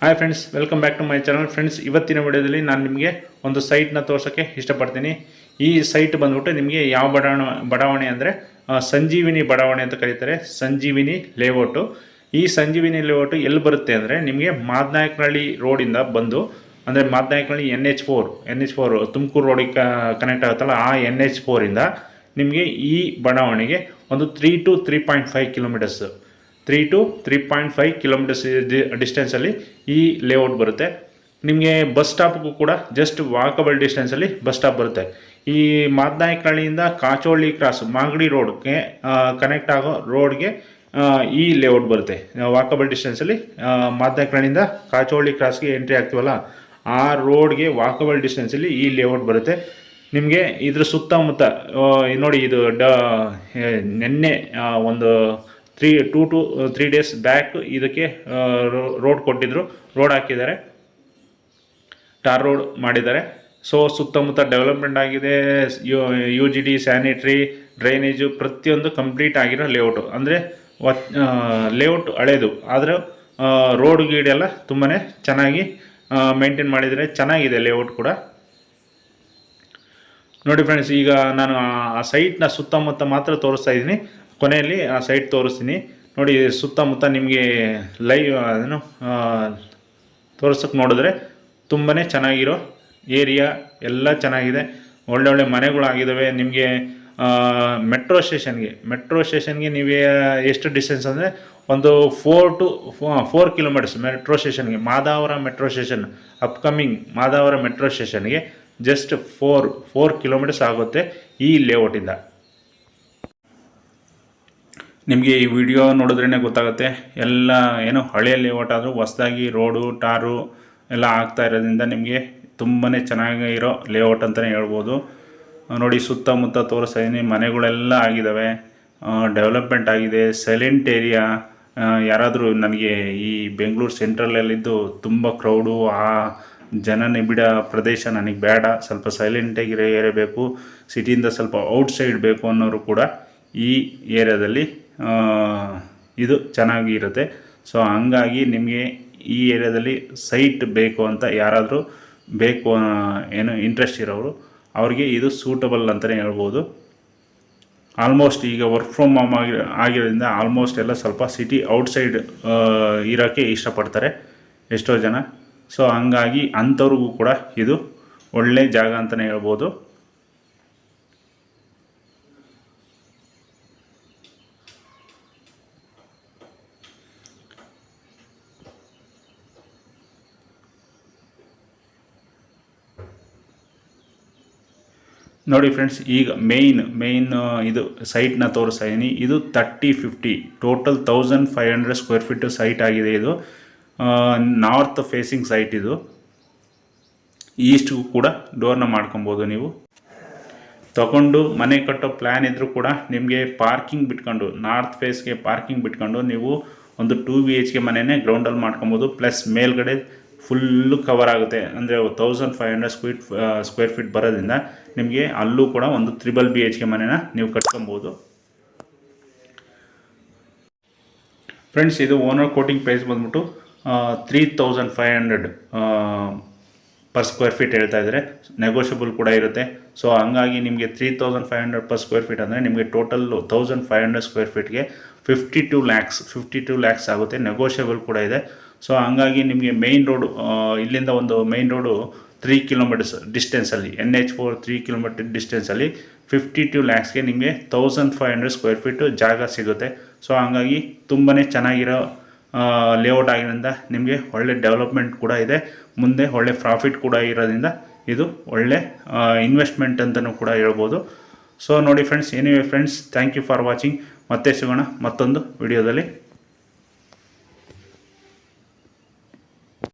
Hi friends, welcome back to my channel. Friends, ಇವತ್ತಿನ ವಿಡಿಯೋದಲ್ಲಿ ನಾನು ನಿಮಗೆ ಒಂದು ಸೈಟ್ನ ತೋರ್ಸೋಕ್ಕೆ ಇಷ್ಟಪಡ್ತೀನಿ. ಈ ಸೈಟ್ ಬಂದ್ಬಿಟ್ಟು ನಿಮಗೆ ಯಾವ ಬಡಾವಣೆ ಅಂದರೆ ಸಂಜೀವಿನಿ ಬಡಾವಣೆ ಅಂತ ಕರೀತಾರೆ. ಸಂಜೀವಿನಿ ಲೇಔಟು. ಈ ಸಂಜೀವಿನಿ ಲೇಔಟು ಎಲ್ಲಿ ಬರುತ್ತೆ ಅಂದರೆ ನಿಮಗೆ ಮಾದನಾಯಕನಹಳ್ಳಿ ರೋಡಿಂದ ಬಂದು, ಅಂದರೆ ಮಾದನಾಯಕನಹಳ್ಳಿ NH4 ತುಮಕೂರು ರೋಡಿಗೆ ಕನೆಕ್ಟ್ ಆಗುತ್ತಲ್ಲ, ಆ NH4ಇಂದ ನಿಮಗೆ ಈ ಬಡಾವಣೆಗೆ ಒಂದು 3 to 3.5 ಕಿಲೋಮೀಟರ್ಸ್ 3 to 3.5 ಕಿಲೋಮೀಟರ್ಸ್ ಡಿಸ್ಟೆನ್ಸಲ್ಲಿ ಈ ಲೇಔಟ್ ಬರುತ್ತೆ. ನಿಮಗೆ ಬಸ್ ಸ್ಟಾಪ್ಗೂ ಕೂಡ ಜಸ್ಟ್ ವಾಕಬಲ್ ಡಿಸ್ಟೆನ್ಸಲ್ಲಿ ಬಸ್ ಸ್ಟಾಪ್ ಬರುತ್ತೆ. ಈ ಮಾದನಾಯಕನಹಳ್ಳಿಯಿಂದ ಕಾಚೋಳ್ಳಿ ಕ್ರಾಸ್ ಮಾಗಡಿ ರೋಡ್ಗೆ ಕನೆಕ್ಟ್ ಆಗೋ ರೋಡ್ಗೆ ಈ ಲೇಔಟ್ ಬರುತ್ತೆ. ವಾಕಬಲ್ ಡಿಸ್ಟೆನ್ಸಲ್ಲಿ ಮಾದನಾಯಕನಹಳ್ಳಿಯಿಂದ ಕಾಚೋಳ್ಳಿ ಕ್ರಾಸ್ಗೆ ಎಂಟ್ರಿ ಆಗ್ತೀವಲ್ಲ, ಆ ರೋಡ್ಗೆ ವಾಕಬಲ್ ಡಿಸ್ಟೆನ್ಸಲ್ಲಿ ಈ ಲೇಔಟ್ ಬರುತ್ತೆ. ನಿಮಗೆ ಇದ್ರ ಸುತ್ತಮುತ್ತ ನೋಡಿ, ಇದು ನಿನ್ನೆ ಒಂದು 2 to 3 days ಬ್ಯಾಕ್ ಇದಕ್ಕೆ ರೋಡ್ ಕೊಟ್ಟಿದ್ದರು, ರೋಡ್ ಹಾಕಿದ್ದಾರೆ, ಟಾರ್ ರೋಡ್ ಮಾಡಿದ್ದಾರೆ. ಸೊ ಸುತ್ತಮುತ್ತ ಡೆವಲಪ್ಮೆಂಟ್ ಆಗಿದೆ. UGD, ಸ್ಯಾನಿಟ್ರಿ, ಡ್ರೈನೇಜು ಪ್ರತಿಯೊಂದು ಕಂಪ್ಲೀಟ್ ಆಗಿರೋ ಲೇಔಟು. ಅಂದರೆ ಲೇಔಟ್ ಹಳೇದು, ಆದರೆ ರೋಡ್ ಗೀಡೆಲ್ಲ ತುಂಬಾ ಚೆನ್ನಾಗಿ ಮೇಂಟೈನ್ ಮಾಡಿದರೆ, ಚೆನ್ನಾಗಿದೆ ಲೇಔಟ್ ಕೂಡ. ನೋಡಿ ಫ್ರೆಂಡ್ಸ್, ಈಗ ನಾನು ಆ ಸೈಟ್ನ ಸುತ್ತಮುತ್ತ ಮಾತ್ರ ತೋರಿಸ್ತಾ ಇದ್ದೀನಿ. ಕೊನೆಯಲ್ಲಿ ಆ ಸೈಟ್ ತೋರಿಸ್ತೀನಿ. ನೋಡಿ, ಸುತ್ತಮುತ್ತ ನಿಮಗೆ ಲೈವ್ ಅದನ್ನು ತೋರಿಸೋಕ್ಕೆ ನೋಡಿದ್ರೆ ತುಂಬಾ ಚೆನ್ನಾಗಿರೋ ಏರಿಯಾ, ಎಲ್ಲ ಚೆನ್ನಾಗಿದೆ. ಒಳ್ಳೊಳ್ಳೆ ಮನೆಗಳಾಗಿದ್ದಾವೆ. ನಿಮಗೆ ಮೆಟ್ರೋ ಸ್ಟೇಷನ್ಗೆ ನೀವು ಎಷ್ಟು ಡಿಸ್ಟೆನ್ಸ್ ಅಂದರೆ ಒಂದು 4 to 4 ಕಿಲೋಮೀಟರ್ಸ್ ಮೆಟ್ರೋ ಸ್ಟೇಷನ್ಗೆ. Madavara metro station, upcoming Madavara metro ಸ್ಟೇಷನ್ಗೆ ಜಸ್ಟ್ 4 ಕಿಲೋಮೀಟರ್ಸ್ ಆಗುತ್ತೆ ಈ ಲೇಔಟಿಂದ. ನಿಮಗೆ ಈ ವಿಡಿಯೋ ನೋಡಿದ್ರೇ ಗೊತ್ತಾಗುತ್ತೆ. ಎಲ್ಲ ಏನು ಹಳೆಯ ಲೇಔಟ್ ಆದರೂ ಹೊಸದಾಗಿ ರೋಡು ಟಾರು ಎಲ್ಲ ಆಗ್ತಾ ಇರೋದ್ರಿಂದ ನಿಮಗೆ ತುಂಬಾ ಚೆನ್ನಾಗಿರೋ ಲೇಔಟ್ ಅಂತಲೇ ಹೇಳ್ಬೋದು. ನೋಡಿ, ಸುತ್ತಮುತ್ತ ತೋರಿಸ್ತಾ ಇದ್ದೀನಿ, ಮನೆಗಳೆಲ್ಲ ಆಗಿದ್ದಾವೆ, ಡೆವಲಪ್ಮೆಂಟ್ ಆಗಿದೆ, ಸೈಲೆಂಟ್ ಏರಿಯಾ. ಯಾರಾದರೂ ನನಗೆ ಈ ಬೆಂಗಳೂರು ಸೆಂಟ್ರಲಲ್ಲಿದ್ದು ತುಂಬ ಕ್ರೌಡು, ಆ ಜನನಿಬಿಡ ಪ್ರದೇಶ ನನಗೆ ಬೇಡ, ಸ್ವಲ್ಪ ಸೈಲೆಂಟಾಗಿರೋ ಏರಿಯಾ ಬೇಕು, ಸಿಟಿಯಿಂದ ಸ್ವಲ್ಪ ಔಟ್ಸೈಡ್ ಬೇಕು ಅನ್ನೋರು ಕೂಡ ಈ ಏರಿಯಾದಲ್ಲಿ ಇದು ಚೆನ್ನಾಗಿರುತ್ತೆ. ಸೊ ಹಂಗಾಗಿ ನಿಮಗೆ ಈ ಏರಿಯಾದಲ್ಲಿ ಸೈಟ್ ಬೇಕು ಅಂತ ಯಾರಾದರೂ ಏನು ಇಂಟ್ರೆಸ್ಟ್ ಇರೋರು ಅವ್ರಿಗೆ ಇದು ಸೂಟಬಲ್ ಅಂತಲೇ ಹೇಳ್ಬೋದು. ಆಲ್ಮೋಸ್ಟ್ ಈಗ ವರ್ಕ್ ಫ್ರಮ್ ಹೋಮ್ ಆಗಿರೋದ್ರಿಂದ ಆಲ್ಮೋಸ್ಟ್ ಎಲ್ಲ ಸ್ವಲ್ಪ ಸಿಟಿ ಔಟ್ಸೈಡ್ ಇರೋಕ್ಕೆ ಇಷ್ಟಪಡ್ತಾರೆ ಎಷ್ಟೋ ಜನ. ಸೊ ಹಂಗಾಗಿ ಅಂಥವ್ರಿಗೂ ಕೂಡ ಇದು ಒಳ್ಳೆ ಜಾಗ ಅಂತಲೇ ಹೇಳ್ಬೋದು. ನೋಡಿ ಫ್ರೆಂಡ್ಸ್, ಈಗ ಮೇಯ್ನ್ ಇದು ಸೈಟ್ನ ತೋರಿಸ್ತಾ ಇದ್ದೀನಿ. ಇದು 30-50 ಟೋಟಲ್ 1500 ಸ್ಕ್ವೇರ್ ಫೀಟ್ ಸೈಟ್ ಆಗಿದೆ. ಇದು ನಾರ್ತ್ ಫೇಸಿಂಗ್ ಸೈಟ್. ಇದು ಈಸ್ಟ್ಗೂ ಕೂಡ ಡೋರ್ನ ಮಾಡ್ಕೊಬೋದು. ನೀವು ತಗೊಂಡು ಮನೆ ಕಟ್ಟೋ ಪ್ಲ್ಯಾನ್ ಇದ್ದರೂ ಕೂಡ ನಿಮಗೆ ಪಾರ್ಕಿಂಗ್ ಬಿಟ್ಕೊಂಡು, ನಾರ್ತ್ ಫೇಸ್ಗೆ ಪಾರ್ಕಿಂಗ್ ಬಿಟ್ಕೊಂಡು ನೀವು ಒಂದು 2 BHK ಮನೆಯೇ ಗ್ರೌಂಡಲ್ಲಿ ಮಾಡ್ಕೊಬೋದು. ಪ್ಲಸ್ ಮೇಲ್ಗಡೆ ಫುಲ್ಲು ಕವರ್ ಆಗುತ್ತೆ. ಅಂದರೆ 1500 ಸ್ಕ್ವೇರ್ ಫೀಟ್ ಬರೋದ್ರಿಂದ ನಿಮಗೆ ಅಲ್ಲೂ ಕೂಡ ಒಂದು 3 BHK ಮನೆನ ನೀವು ಕಟ್ಕೊಬೋದು. ಫ್ರೆಂಡ್ಸ್, ಇದು ಓನರ್ ಕೋಟಿಂಗ್ ಪ್ರೈಸ್ ಬಂದ್ಬಿಟ್ಟು 3500 ಪರ್ ಸ್ಕ್ವೇರ್ ಫೀಟ್ ಹೇಳ್ತಾ ಇದ್ದಾರೆ. ನೆಗೋಷಿಯಬಲ್ ಕೂಡ ಇರುತ್ತೆ. ಸೊ ಹಂಗಾಗಿ ನಿಮಗೆ 3500 ಪರ್ ಸ್ಕ್ವೇರ್ ಫೀಟ್ ಅಂದರೆ ನಿಮಗೆ ಟೋಟಲ್ 1500 ಸ್ಕ್ವೇರ್ ಫೀಟ್ಗೆ 52 ಲ್ಯಾಕ್ಸ್ ಆಗುತ್ತೆ. ನೆಗೋಷಿಯಬಲ್ ಕೂಡ ಇದೆ. ಸೊ ಹಂಗಾಗಿ ನಿಮಗೆ ಮೇಯ್ನ್ ರೋಡು, ಇಲ್ಲಿಂದ ಒಂದು ಮೇಯ್ನ್ ರೋಡು 3 ಕಿಲೋಮೀಟರ್ಸ್ ಡಿಸ್ಟೆನ್ಸಲ್ಲಿ, NH4 3 ಕಿಲೋಮೀಟರ್ ಡಿಸ್ಟೆನ್ಸಲ್ಲಿ 52 ಲ್ಯಾಕ್ಸ್ಗೆ ನಿಮಗೆ 1500 ಸ್ಕ್ವೇರ್ ಫೀಟು ಜಾಗ ಸಿಗುತ್ತೆ. ಸೊ ಹಂಗಾಗಿ ತುಂಬಾ ಚೆನ್ನಾಗಿರೋ ಲೇಔಟ್ ಆಗಿರೋದ್ರಿಂದ ನಿಮಗೆ ಒಳ್ಳೆ ಡೆವಲಪ್ಮೆಂಟ್ ಕೂಡ ಇದೆ, ಮುಂದೆ ಒಳ್ಳೆ ಪ್ರಾಫಿಟ್ ಕೂಡ ಇರೋದ್ರಿಂದ ಇದು ಒಳ್ಳೆ ಇನ್ವೆಸ್ಟ್ಮೆಂಟ್ ಅಂತಲೂ ಕೂಡ ಹೇಳ್ಬೋದು. ಸೊ ನೋಡಿ friends, anyway friends, thank you for watching. ಮತ್ತೆ ಸಿಗೋಣ ಮತ್ತೊಂದು ವಿಡಿಯೋದಲ್ಲಿ.